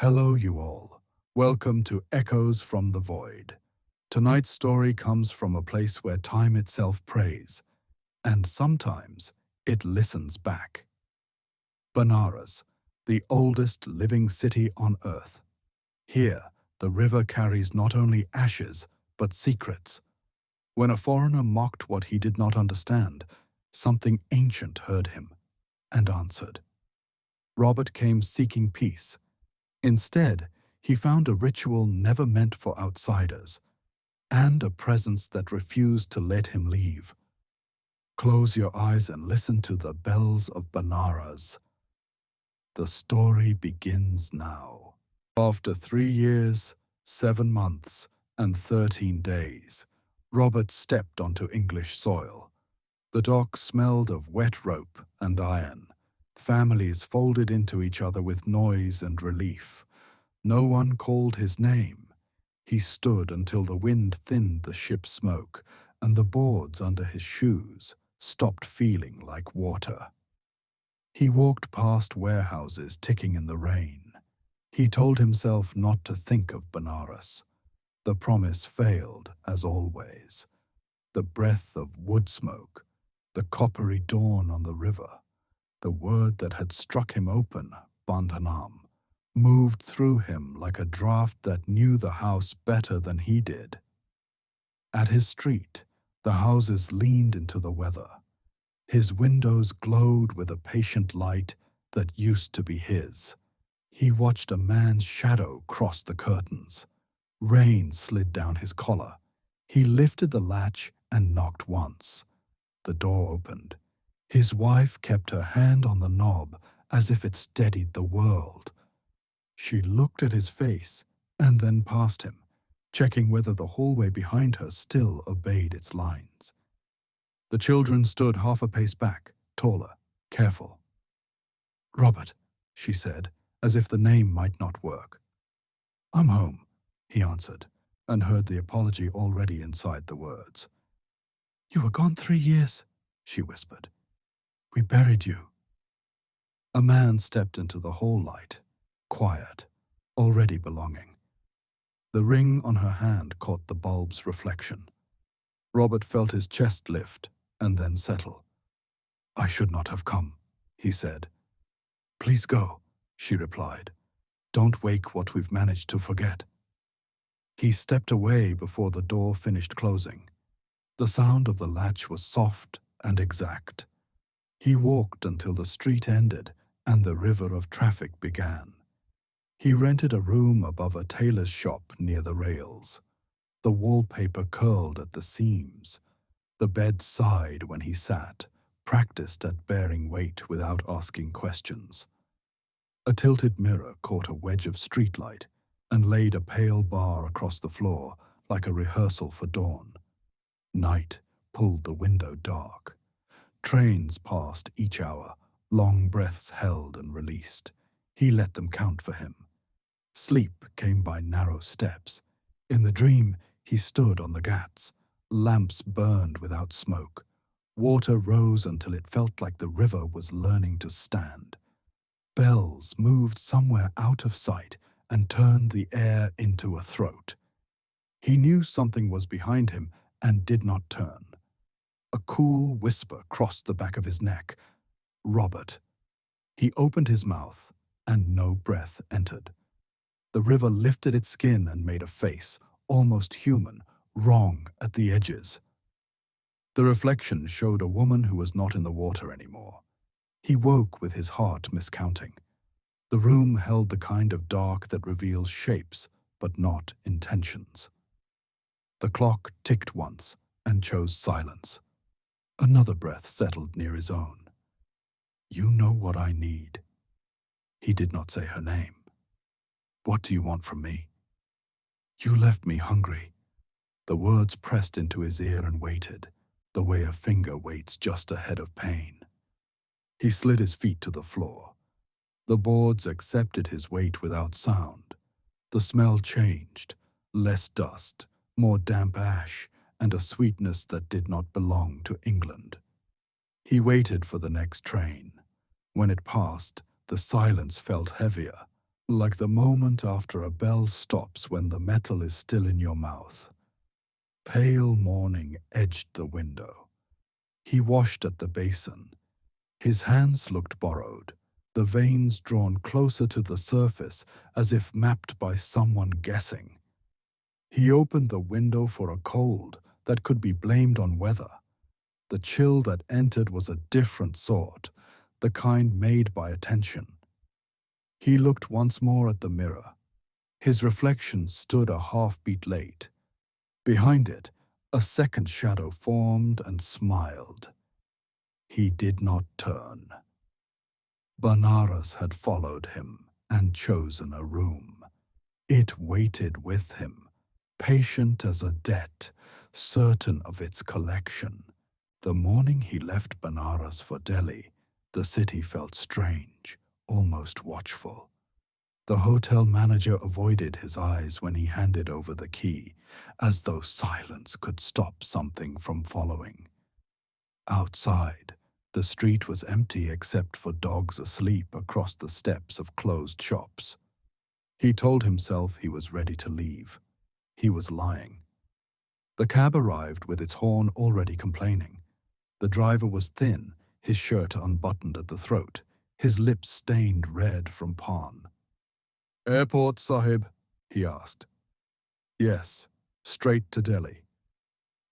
Hello, you all. Welcome to Echoes from the Void. Tonight's story comes from a place where time itself prays, and sometimes it listens back. Banaras, the oldest living city on earth. Here, the river carries not only ashes, but secrets. When a foreigner mocked what he did not understand, something ancient heard him and answered. Robert came seeking peace. Instead, he found a ritual never meant for outsiders, and a presence that refused to let him leave. Close your eyes and listen to the bells of Banaras. The story begins now. After 3 years, 7 months, and 13 days, Robert stepped onto English soil. The dock smelled of wet rope and iron. Families folded into each other with noise and relief. No one called his name. He stood until the wind thinned the ship's smoke, and the boards under his shoes stopped feeling like water. He walked past warehouses ticking in the rain. He told himself not to think of Banaras. The promise failed, as always. The breath of wood smoke, the coppery dawn on the river, the word that had struck him open, Bantanam, moved through him like a draught that knew the house better than he did. At his street, the houses leaned into the weather. His windows glowed with a patient light that used to be his. He watched a man's shadow cross the curtains. Rain slid down his collar. He lifted the latch and knocked once. The door opened. His wife kept her hand on the knob as if it steadied the world. She looked at his face and then past him, checking whether the hallway behind her still obeyed its lines. The children stood half a pace back, taller, careful. "Robert," she said, as if the name might not work. "I'm home," he answered, and heard the apology already inside the words. "You were gone 3 years," she whispered. "We buried you." A man stepped into the hall light, quiet, already belonging. The ring on her hand caught the bulb's reflection. Robert felt his chest lift and then settle. "I should not have come," he said. "Please go," she replied. "Don't wake what we've managed to forget." He stepped away before the door finished closing. The sound of the latch was soft and exact. He walked until the street ended and the river of traffic began. He rented a room above a tailor's shop near the rails. The wallpaper curled at the seams. The bed sighed when he sat, practiced at bearing weight without asking questions. A tilted mirror caught a wedge of streetlight and laid a pale bar across the floor like a rehearsal for dawn. Night pulled the window dark. Trains passed each hour, long breaths held and released. He let them count for him. Sleep came by narrow steps. In the dream, he stood on the ghats. Lamps burned without smoke. Water rose until it felt like the river was learning to stand. Bells moved somewhere out of sight and turned the air into a throat. He knew something was behind him and did not turn. A cool whisper crossed the back of his neck. "Robert." He opened his mouth, and no breath entered. The river lifted its skin and made a face, almost human, wrong at the edges. The reflection showed a woman who was not in the water anymore. He woke with his heart miscounting. The room held the kind of dark that reveals shapes, but not intentions. The clock ticked once and chose silence. Another breath settled near his own. "You know what I need." He did not say her name. "What do you want from me?" "You left me hungry." The words pressed into his ear and waited, the way a finger waits just ahead of pain. He slid his feet to the floor. The boards accepted his weight without sound. The smell changed, less dust, more damp ash, and a sweetness that did not belong to England. He waited for the next train. When it passed, the silence felt heavier, like the moment after a bell stops when the metal is still in your mouth. Pale morning edged the window. He washed at the basin. His hands looked borrowed, the veins drawn closer to the surface as if mapped by someone guessing. He opened the window for a cold that could be blamed on weather. The chill that entered was a different sort, the kind made by attention. He looked once more at the mirror. His reflection stood a half-beat late. Behind it, a second shadow formed and smiled. He did not turn. Banaras had followed him and chosen a room. It waited with him, patient as a debt, certain of its collection. The morning he left Banaras for Delhi, the city felt strange, almost watchful. The hotel manager avoided his eyes when he handed over the key, as though silence could stop something from following. Outside, the street was empty except for dogs asleep across the steps of closed shops. He told himself he was ready to leave. He was lying. The cab arrived with its horn already complaining. The driver was thin, his shirt unbuttoned at the throat, his lips stained red from pan. "Airport, Sahib?" he asked. "Yes, straight to Delhi."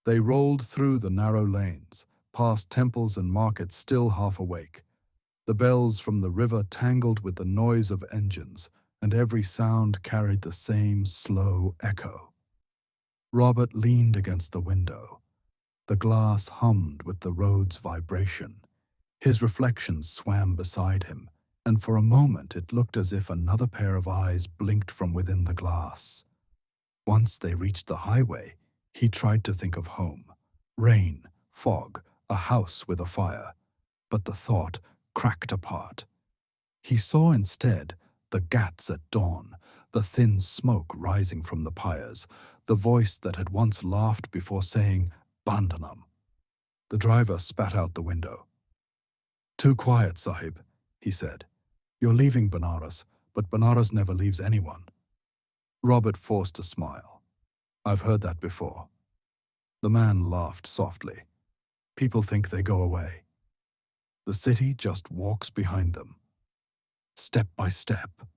They rolled through the narrow lanes, past temples and markets still half awake. The bells from the river tangled with the noise of engines, and every sound carried the same slow echo. Robert leaned against the window. The glass hummed with the road's vibration. His reflection swam beside him, and for a moment it looked as if another pair of eyes blinked from within the glass. Once they reached the highway, he tried to think of home. Rain, fog, a house with a fire. But the thought cracked apart. He saw instead the ghats at dawn, the thin smoke rising from the pyres, the voice that had once laughed before saying, "Bandanam." The driver spat out the window. "Too quiet, Sahib," he said. "You're leaving Banaras, but Banaras never leaves anyone." Robert forced a smile. "I've heard that before." The man laughed softly. "People think they go away. The city just walks behind them. Step by step."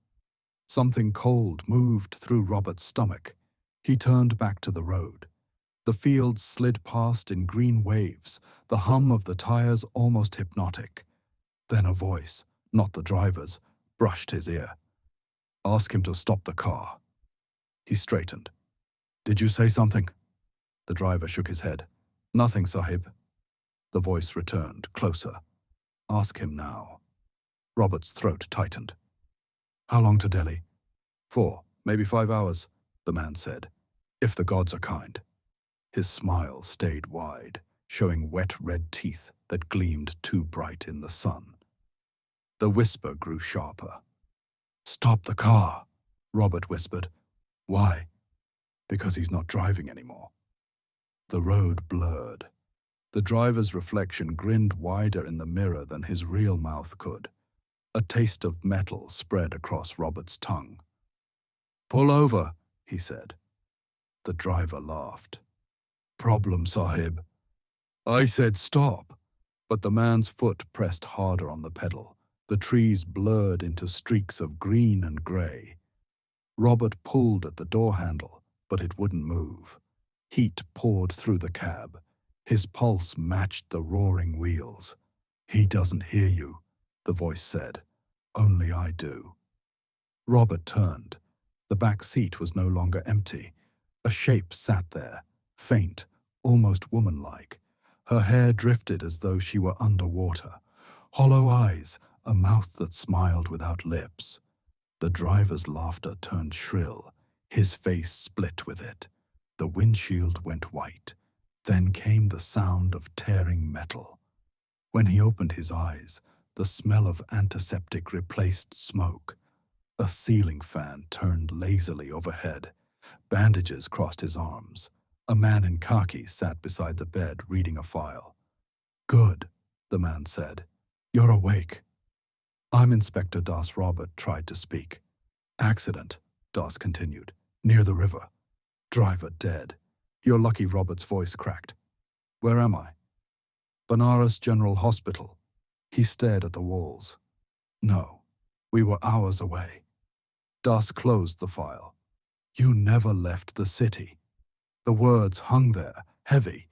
Something cold moved through Robert's stomach. He turned back to the road. The fields slid past in green waves, the hum of the tires almost hypnotic. Then a voice, not the driver's, brushed his ear. "Ask him to stop the car." He straightened. "Did you say something?" The driver shook his head. "Nothing, Sahib." The voice returned, closer. "Ask him now." Robert's throat tightened. "How long to Delhi?" 4, maybe 5 hours, the man said, "if the gods are kind." His smile stayed wide, showing wet red teeth that gleamed too bright in the sun. The whisper grew sharper. "Stop the car," Robert whispered. "Why?" "Because he's not driving anymore." The road blurred. The driver's reflection grinned wider in the mirror than his real mouth could. A taste of metal spread across Robert's tongue. "Pull over," he said. The driver laughed. "Problem, Sahib." "I said stop." But the man's foot pressed harder on the pedal. The trees blurred into streaks of green and grey. Robert pulled at the door handle, but it wouldn't move. Heat poured through the cab. His pulse matched the roaring wheels. "He doesn't hear you," the voice said. "Only I do." Robert turned. The back seat was no longer empty. A shape sat there, faint, almost womanlike. Her hair drifted as though she were underwater. Hollow eyes, a mouth that smiled without lips. The driver's laughter turned shrill. His face split with it. The windshield went white. Then came the sound of tearing metal. When he opened his eyes, the smell of antiseptic replaced smoke. A ceiling fan turned lazily overhead. Bandages crossed his arms. A man in khaki sat beside the bed reading a file. "Good," the man said. "You're awake." "I'm Inspector Das." Robert tried to speak. Accident, Das continued. Near the river. Driver dead. You're lucky, Robert's voice cracked. Where am I? Banaras General Hospital. He stared at the walls. No, we were hours away. Das closed the file. You never left the city. The words hung there, heavy.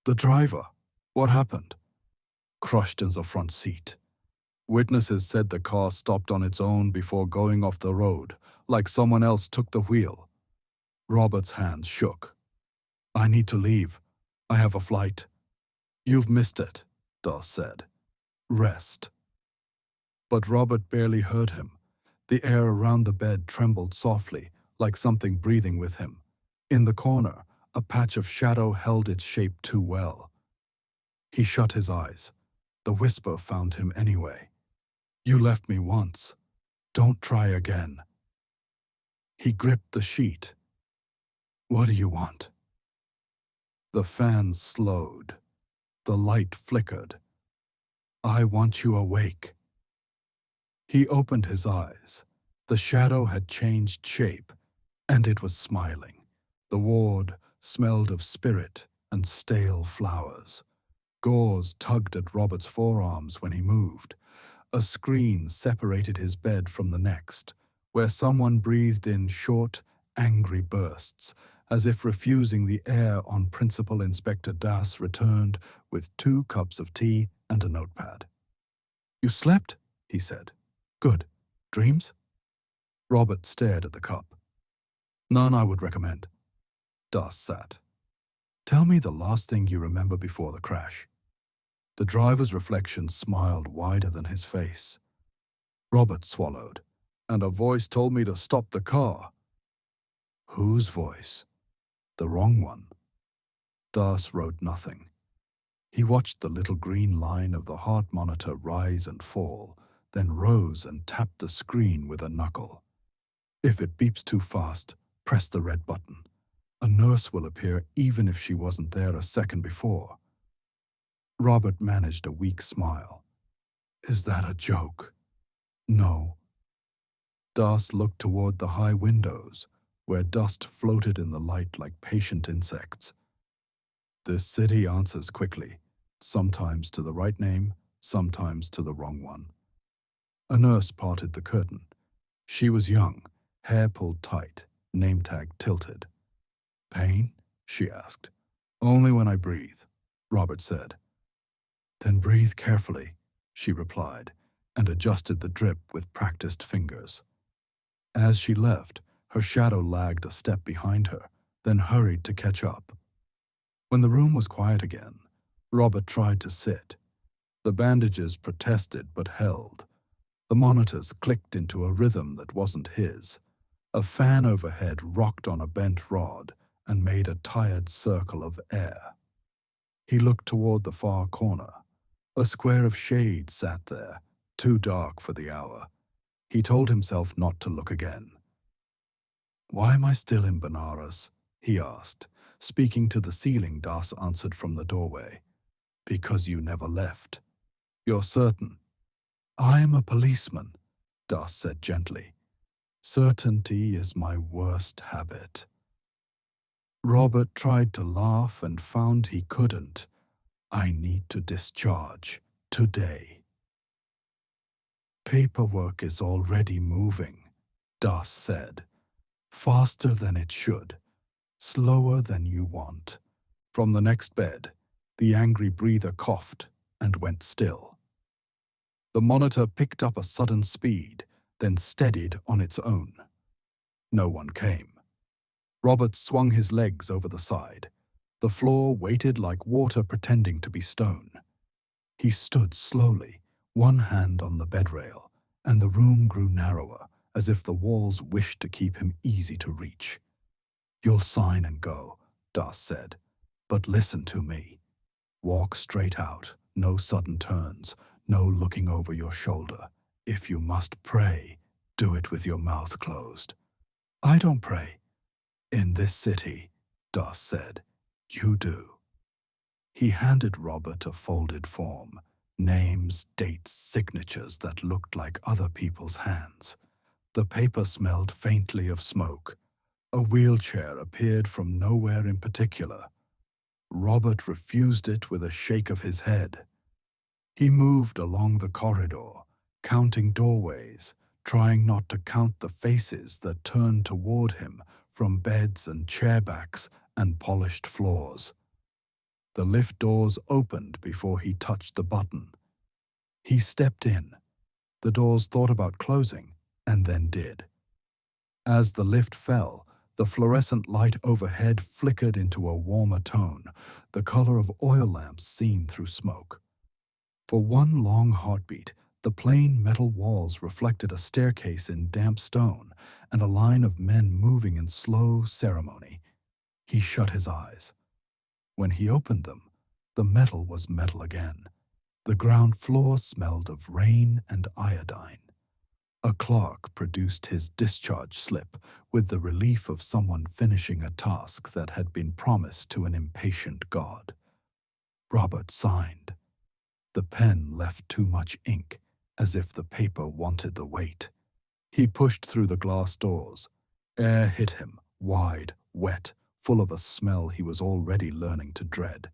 The driver. What happened? Crushed in the front seat. Witnesses said the car stopped on its own before going off the road, like someone else took the wheel. Robert's hands shook. I need to leave. I have a flight. You've missed it, Das said. Rest. But Robert barely heard him. The air around the bed trembled softly, like something breathing with him. In the corner, a patch of shadow held its shape too well. He shut his eyes. The whisper found him anyway. You left me once. Don't try again. He gripped the sheet. What do you want? The fan slowed. The light flickered. I want you awake. He opened his eyes. The shadow had changed shape, and it was smiling. The ward smelled of spirit and stale flowers. Gauze tugged at Robert's forearms when he moved. A screen separated his bed from the next, where someone breathed in short, angry bursts, as if refusing the air on Principal Inspector Das returned with 2 cups of tea and a notepad. You slept? He said. Good. Dreams? Robert stared at the cup. None I would recommend. Das sat. Tell me the last thing you remember before the crash. The driver's reflection smiled wider than his face. Robert swallowed, and a voice told me to stop the car. Whose voice? The wrong one. Das wrote nothing. He watched the little green line of the heart monitor rise and fall, then rose and tapped the screen with a knuckle. If it beeps too fast, press the red button. A nurse will appear even if she wasn't there a second before. Robert managed a weak smile. Is that a joke? No. Das looked toward the high windows, where dust floated in the light like patient insects. This city answers quickly, sometimes to the right name, sometimes to the wrong one. A nurse parted the curtain. She was young, hair pulled tight, name tag tilted. Pain? She asked. Only when I breathe, Robert said. Then breathe carefully, she replied, and adjusted the drip with practiced fingers. As she left, her shadow lagged a step behind her, then hurried to catch up. When the room was quiet again, Robert tried to sit. The bandages protested but held. The monitors clicked into a rhythm that wasn't his. A fan overhead rocked on a bent rod and made a tired circle of air. He looked toward the far corner. A square of shade sat there, too dark for the hour. He told himself not to look again. Why am I still in Banaras? He asked. Speaking to the ceiling, Das answered from the doorway. Because you never left. You're certain? I am a policeman, Das said gently. Certainty is my worst habit. Robert tried to laugh and found he couldn't. I need to discharge today. Paperwork is already moving, Das said. Faster than it should, slower than you want. From the next bed, the angry breather coughed and went still. The monitor picked up a sudden speed, then steadied on its own. No one came. Robert swung his legs over the side. The floor waited like water pretending to be stone. He stood slowly, one hand on the bedrail, and the room grew narrower, as if the walls wished to keep him easy to reach. You'll sign and go, Das said, but listen to me. Walk straight out, no sudden turns, no looking over your shoulder. If you must pray, do it with your mouth closed. I don't pray. In this city, Das said, you do. He handed Robert a folded form, names, dates, signatures that looked like other people's hands. The paper smelled faintly of smoke. A wheelchair appeared from nowhere in particular. Robert refused it with a shake of his head. He moved along the corridor, counting doorways, trying not to count the faces that turned toward him from beds and chairbacks and polished floors. The lift doors opened before he touched the button. He stepped in. The doors thought about closing, and then did. As the lift fell, the fluorescent light overhead flickered into a warmer tone, the color of oil lamps seen through smoke. For one long heartbeat, the plain metal walls reflected a staircase in damp stone and a line of men moving in slow ceremony. He shut his eyes. When he opened them, the metal was metal again. The ground floor smelled of rain and iodine. A clerk produced his discharge slip with the relief of someone finishing a task that had been promised to an impatient god. Robert signed. The pen left too much ink, as if the paper wanted the weight. He pushed through the glass doors. Air hit him, wide, wet, full of a smell he was already learning to dread.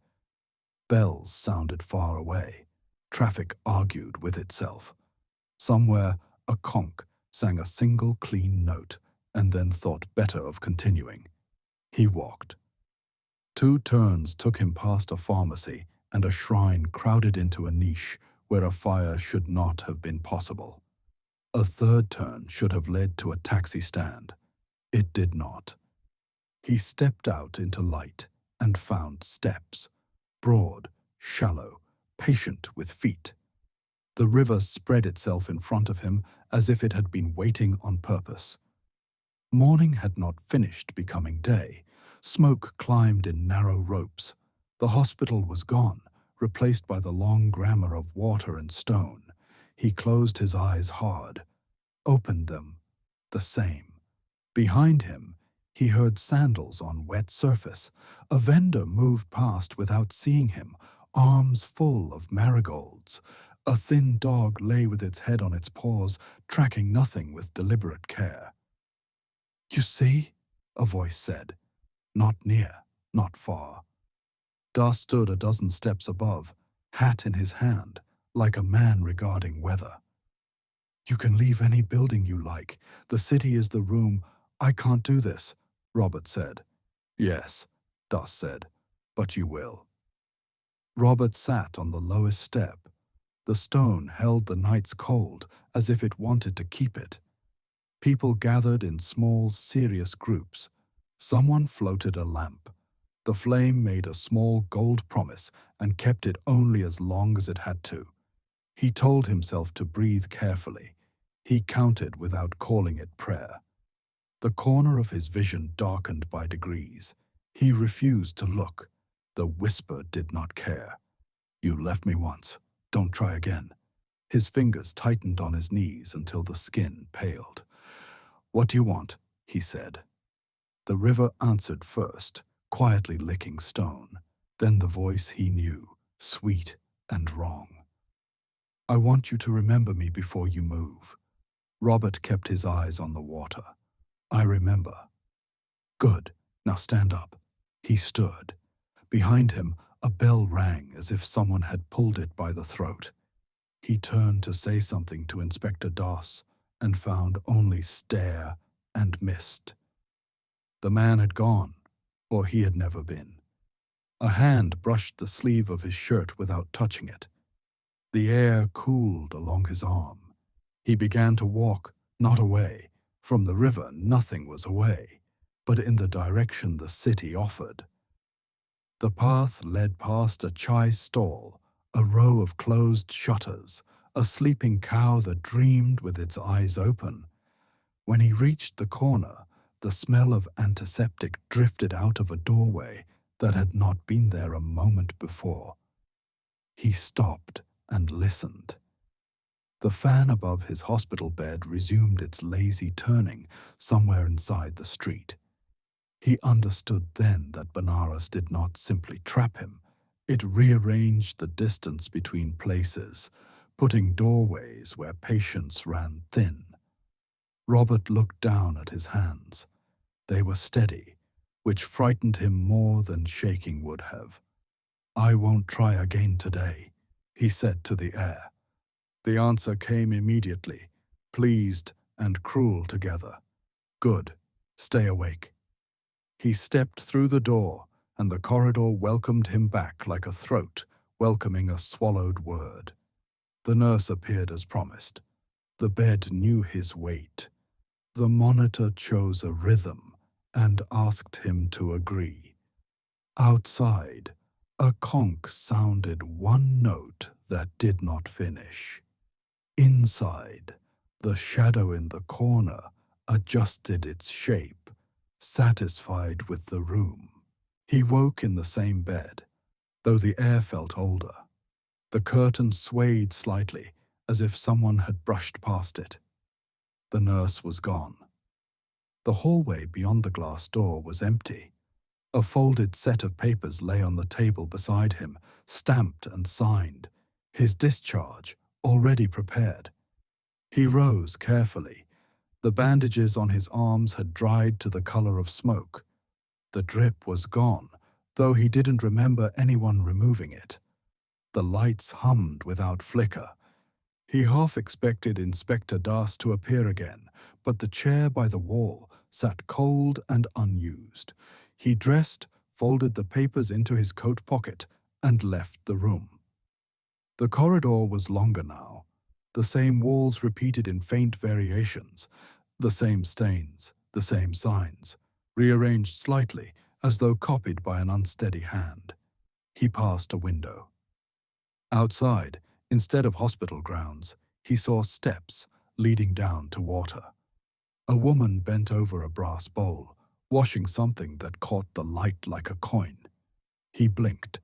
Bells sounded far away. Traffic argued with itself. Somewhere, a conch sang a single clean note and then thought better of continuing. He walked. 2 turns took him past a pharmacy and a shrine crowded into a niche where a fire should not have been possible. A 3rd turn should have led to a taxi stand. It did not. He stepped out into light and found steps, broad, shallow, patient with feet. The river spread itself in front of him as if it had been waiting on purpose. Morning had not finished becoming day. Smoke climbed in narrow ropes. The hospital was gone, replaced by the long grammar of water and stone. He closed his eyes hard, opened them, the same. Behind him, he heard sandals on wet surface. A vendor moved past without seeing him, arms full of marigolds. A thin dog lay with its head on its paws, tracking nothing with deliberate care. "You see?" a voice said. Not near, not far. Das stood a dozen steps above, hat in his hand, like a man regarding weather. "You can leave any building you like. The city is the room. I can't do this," Robert said. "Yes," Das said, "but you will." Robert sat on the lowest step. The stone held the night's cold as if it wanted to keep it. People gathered in small, serious groups. Someone floated a lamp. The flame made a small gold promise and kept it only as long as it had to. He told himself to breathe carefully. He counted without calling it prayer. The corner of his vision darkened by degrees. He refused to look. The whisper did not care. "You left me once. Don't try again." His fingers tightened on his knees until the skin paled. "What do you want?" he said. The river answered first, quietly licking stone. Then the voice he knew, sweet and wrong. "I want you to remember me before you move." Robert kept his eyes on the water. "I remember." "Good. Now stand up." He stood. Behind him, a bell rang as if someone had pulled it by the throat. He turned to say something to Inspector Das and found only stare and mist. The man had gone, or he had never been. A hand brushed the sleeve of his shirt without touching it. The air cooled along his arm. He began to walk, not away. From the river, nothing was away, but in the direction the city offered. The path led past a chai stall, a row of closed shutters, a sleeping cow that dreamed with its eyes open. When he reached the corner, the smell of antiseptic drifted out of a doorway that had not been there a moment before. He stopped and listened. The fan above his hospital bed resumed its lazy turning somewhere inside the street. He understood then that Banaras did not simply trap him. It rearranged the distance between places, putting doorways where patience ran thin. Robert looked down at his hands. They were steady, which frightened him more than shaking would have. "I won't try again today," he said to the air. The answer came immediately, pleased and cruel together. "Good. Stay awake." He stepped through the door, and the corridor welcomed him back like a throat welcoming a swallowed word. The nurse appeared as promised. The bed knew his weight. The monitor chose a rhythm and asked him to agree. Outside, a conch sounded one note that did not finish. Inside, the shadow in the corner adjusted its shape, satisfied with the room. He woke in the same bed, though the air felt older. The curtain swayed slightly, as if someone had brushed past it. The nurse was gone. The hallway beyond the glass door was empty. A folded set of papers lay on the table beside him, stamped and signed, his discharge already prepared. He rose carefully. The bandages on his arms had dried to the color of smoke. The drip was gone, though he didn't remember anyone removing it. The lights hummed without flicker. He half expected Inspector Das to appear again, but the chair by the wall sat cold and unused. He dressed, folded the papers into his coat pocket, and left the room. The corridor was longer now. The same walls repeated in faint variations, the same stains, the same signs, rearranged slightly as though copied by an unsteady hand. He passed a window. Outside, instead of hospital grounds, he saw steps leading down to water. A woman bent over a brass bowl, washing something that caught the light like a coin. He blinked.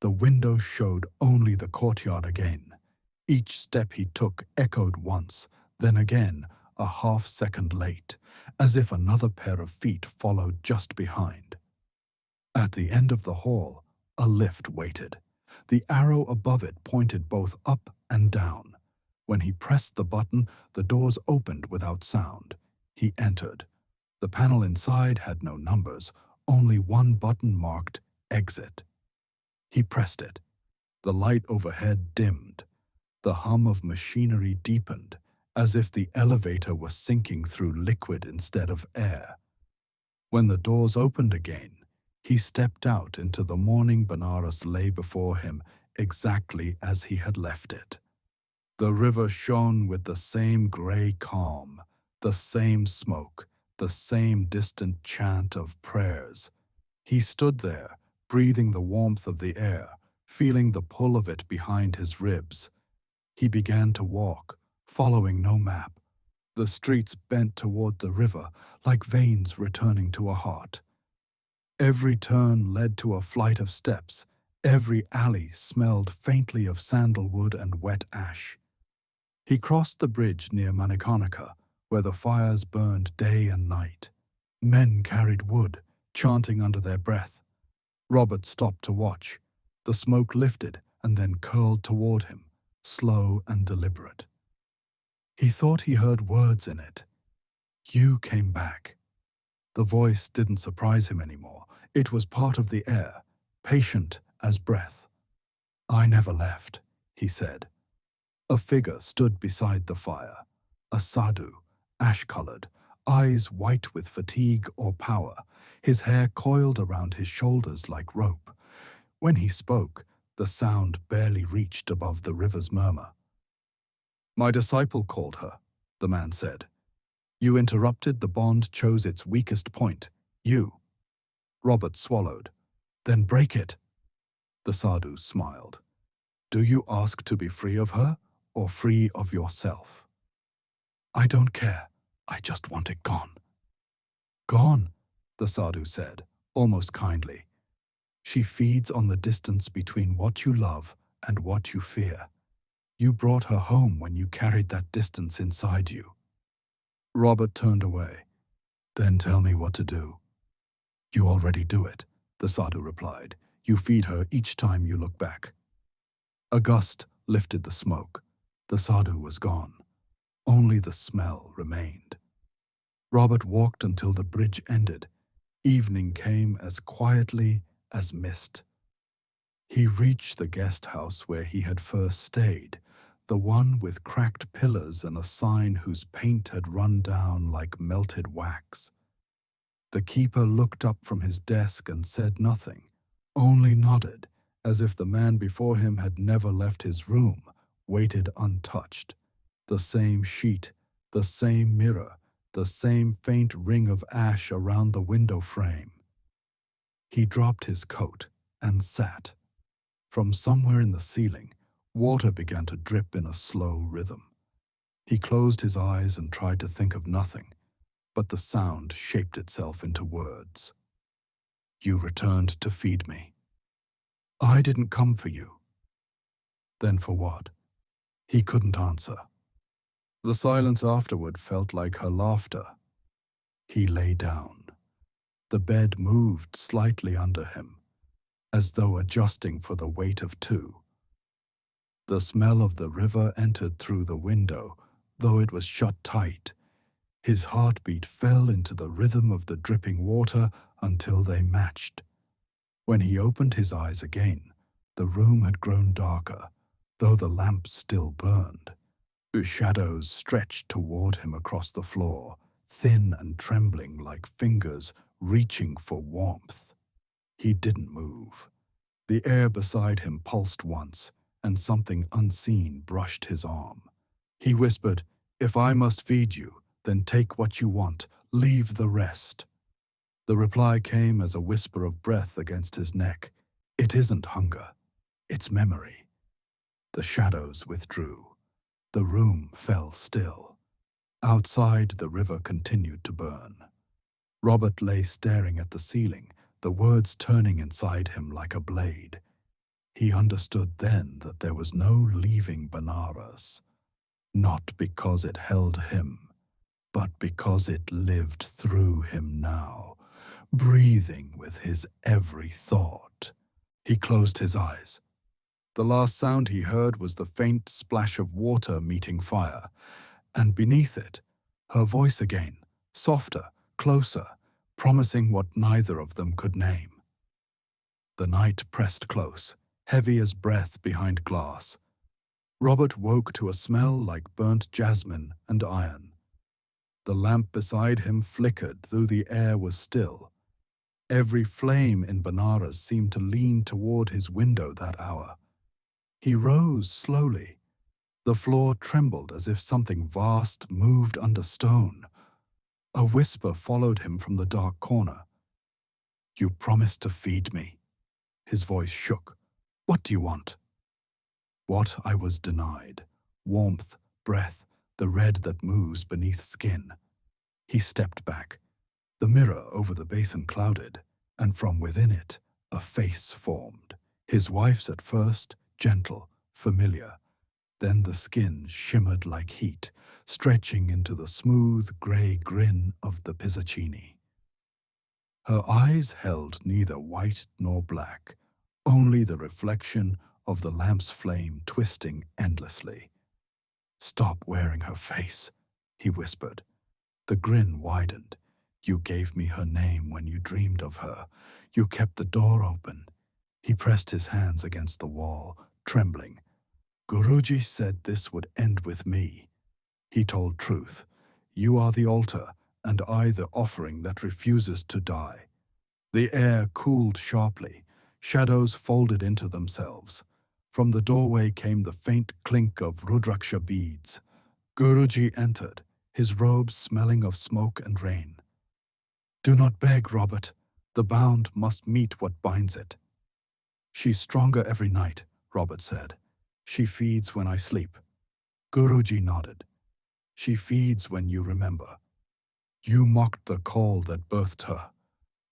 The window showed only the courtyard again. Each step he took echoed once, then again, a half-second late, as if another pair of feet followed just behind. At the end of the hall, a lift waited. The arrow above it pointed both up and down. When he pressed the button, the doors opened without sound. He entered. The panel inside had no numbers, only one button marked Exit. He pressed it. The light overhead dimmed. The hum of machinery deepened, as if the elevator was sinking through liquid instead of air. When the doors opened again, he stepped out into the morning. Banaras lay before him exactly as he had left it. The river shone with the same gray calm, the same smoke, the same distant chant of prayers. He stood there, breathing the warmth of the air, feeling the pull of it behind his ribs. He began to walk, following no map. The streets bent toward the river, like veins returning to a heart. Every turn led to a flight of steps. Every alley smelled faintly of sandalwood and wet ash. He crossed the bridge near Manikarnika, where the fires burned day and night. Men carried wood, chanting under their breath. Robert stopped to watch. The smoke lifted and then curled toward him, slow and deliberate. He thought he heard words in it. "You came back." The voice didn't surprise him anymore. It was part of the air, patient as breath. "I never left," he said. A figure stood beside the fire, a sadhu, ash-colored, eyes white with fatigue or power, his hair coiled around his shoulders like rope. When he spoke, the sound barely reached above the river's murmur. "My disciple called her," the man said. "You interrupted. The bond chose its weakest point. You." Robert swallowed. "Then break it." The sadhu smiled. "Do you ask to be free of her, or free of yourself?" "I don't care. I just want it gone." "Gone," the sadhu said, almost kindly. "She feeds on the distance between what you love and what you fear. You brought her home when you carried that distance inside you." Robert turned away. "Then tell me what to do." "You already do it," the sadhu replied. "You feed her each time you look back." A gust lifted the smoke. The sadhu was gone. Only the smell remained. Robert walked until the bridge ended. Evening came as quietly as mist. He reached the guest house where he had first stayed, the one with cracked pillars and a sign whose paint had run down like melted wax. The keeper looked up from his desk and said nothing, only nodded, as if the man before him had never left his room, waited untouched. The same sheet, the same mirror, the same faint ring of ash around the window frame. He dropped his coat and sat. From somewhere in the ceiling, water began to drip in a slow rhythm. He closed his eyes and tried to think of nothing, but the sound shaped itself into words. You returned to feed me. I didn't come for you. Then for what? He couldn't answer. The silence afterward felt like her laughter. He lay down. The bed moved slightly under him, as though adjusting for the weight of two. The smell of the river entered through the window, though it was shut tight. His heartbeat fell into the rhythm of the dripping water until they matched. When he opened his eyes again, the room had grown darker, though the lamp still burned. The shadows stretched toward him across the floor, thin and trembling like fingers reaching for warmth. He didn't move. The air beside him pulsed once, and something unseen brushed his arm. He whispered, "If I must feed you, then take what you want, leave the rest." The reply came as a whisper of breath against his neck. It isn't hunger, it's memory. The shadows withdrew. The room fell still. Outside, the river continued to burn. Robert lay staring at the ceiling, the words turning inside him like a blade. He understood then that there was no leaving Banaras, not because it held him, but because it lived through him now, breathing with his every thought. He closed his eyes. The last sound he heard was the faint splash of water meeting fire, and beneath it, her voice again, softer, closer, promising what neither of them could name. The night pressed close, heavy as breath behind glass. Robert woke to a smell like burnt jasmine and iron. The lamp beside him flickered, though the air was still. Every flame in Banaras seemed to lean toward his window that hour. He rose slowly. The floor trembled as if something vast moved under stone. A whisper followed him from the dark corner. You promised to feed me. His voice shook. What do you want? What I was denied. Warmth, breath, the red that moves beneath skin. He stepped back. The mirror over the basin clouded, and from within it, a face formed. His wife's at first, gentle, familiar. Then the skin shimmered like heat, stretching into the smooth gray grin of the Pisachini. Her eyes held neither white nor black, only the reflection of the lamp's flame twisting endlessly. Stop wearing her face, he whispered. The grin widened. You gave me her name when you dreamed of her. You kept the door open. He pressed his hands against the wall, trembling. Guruji said this would end with me. He told truth. You are the altar, and I the offering that refuses to die. The air cooled sharply. Shadows folded into themselves. From the doorway came the faint clink of Rudraksha beads. Guruji entered, his robes smelling of smoke and rain. Do not beg, Robert. The bound must meet what binds it. She's stronger every night, Robert said. She feeds when I sleep. Guruji nodded. She feeds when you remember. You mocked the call that birthed her.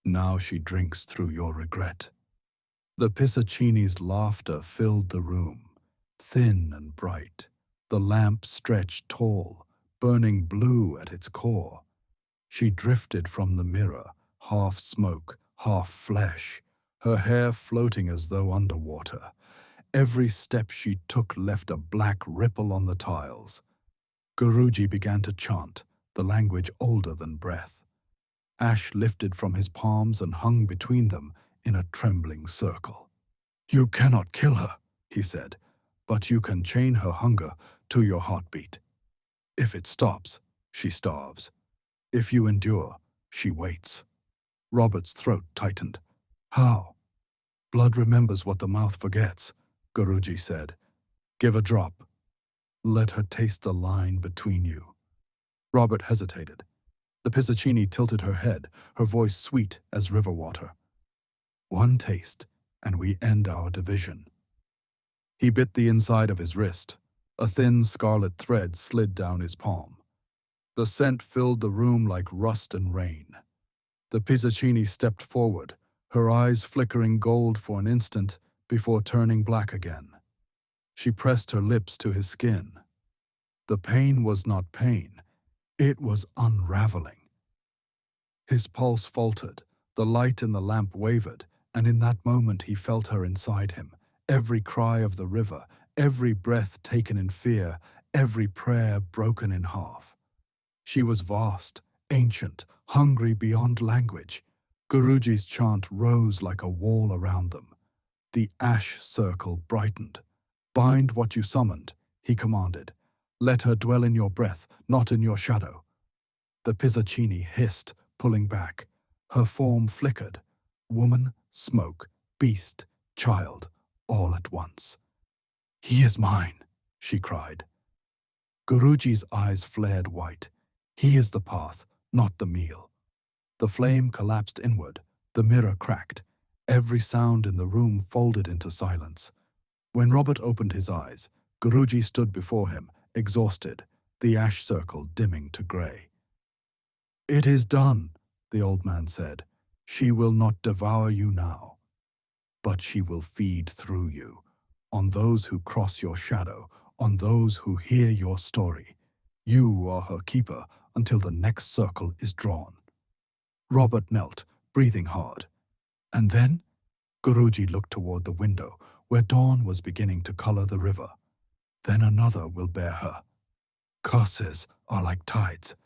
Now she drinks through your regret. The Pisachini's laughter filled the room, thin and bright. The lamp stretched tall, burning blue at its core. She drifted from the mirror, half smoke, half flesh, her hair floating as though underwater. Every step she took left a black ripple on the tiles. Guruji began to chant, the language older than breath. Ash lifted from his palms and hung between them in a trembling circle. "You cannot kill her," he said, "but you can chain her hunger to your heartbeat. If it stops, she starves. If you endure, she waits." Robert's throat tightened. "How?" "Blood remembers what the mouth forgets," Guruji said. "Give a drop. Let her taste the line between you." Robert hesitated. The Pisachini tilted her head, her voice sweet as river water. "One taste, and we end our division." He bit the inside of his wrist. A thin scarlet thread slid down his palm. The scent filled the room like rust and rain. The Pisachini stepped forward, her eyes flickering gold for an instant before turning black again. She pressed her lips to his skin. The pain was not pain, it was unraveling. His pulse faltered, the light in the lamp wavered, and in that moment he felt her inside him, every cry of the river, every breath taken in fear, every prayer broken in half. She was vast, ancient, hungry beyond language. Guruji's chant rose like a wall around them. The ash circle brightened. "Bind what you summoned," he commanded. "Let her dwell in your breath, not in your shadow." The Pisachini hissed, pulling back. Her form flickered. Woman, smoke, beast, child, all at once. "He is mine," she cried. Guruji's eyes flared white. "He is the path, not the meal." The flame collapsed inward, the mirror cracked. Every sound in the room folded into silence. When Robert opened his eyes, Guruji stood before him, exhausted, the ash circle dimming to grey. "It is done," the old man said. "She will not devour you now, but she will feed through you, on those who cross your shadow, on those who hear your story. You are her keeper until the next circle is drawn." Robert knelt, breathing hard. And then Guruji looked toward the window, where dawn was beginning to color the river. "Then another will bear her. Curses are like tides.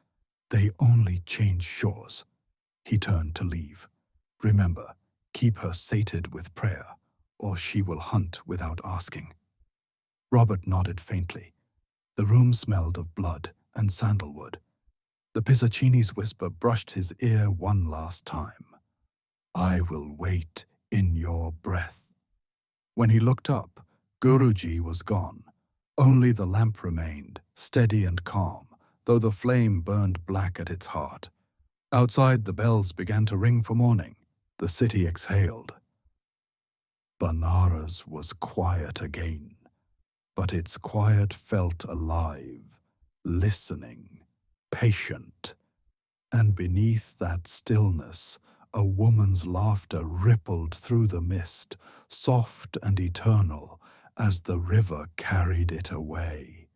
They only change shores." He turned to leave. "Remember, keep her sated with prayer, or she will hunt without asking." Robert nodded faintly. The room smelled of blood and sandalwood. The Pisachini's whisper brushed his ear one last time. "I will wait in your breath." When he looked up, Guruji was gone. Only the lamp remained, steady and calm, though the flame burned black at its heart. Outside, the bells began to ring for morning. The city exhaled. Banaras was quiet again, but its quiet felt alive, listening, patient. And beneath that stillness, a woman's laughter rippled through the mist, soft and eternal, as the river carried it away.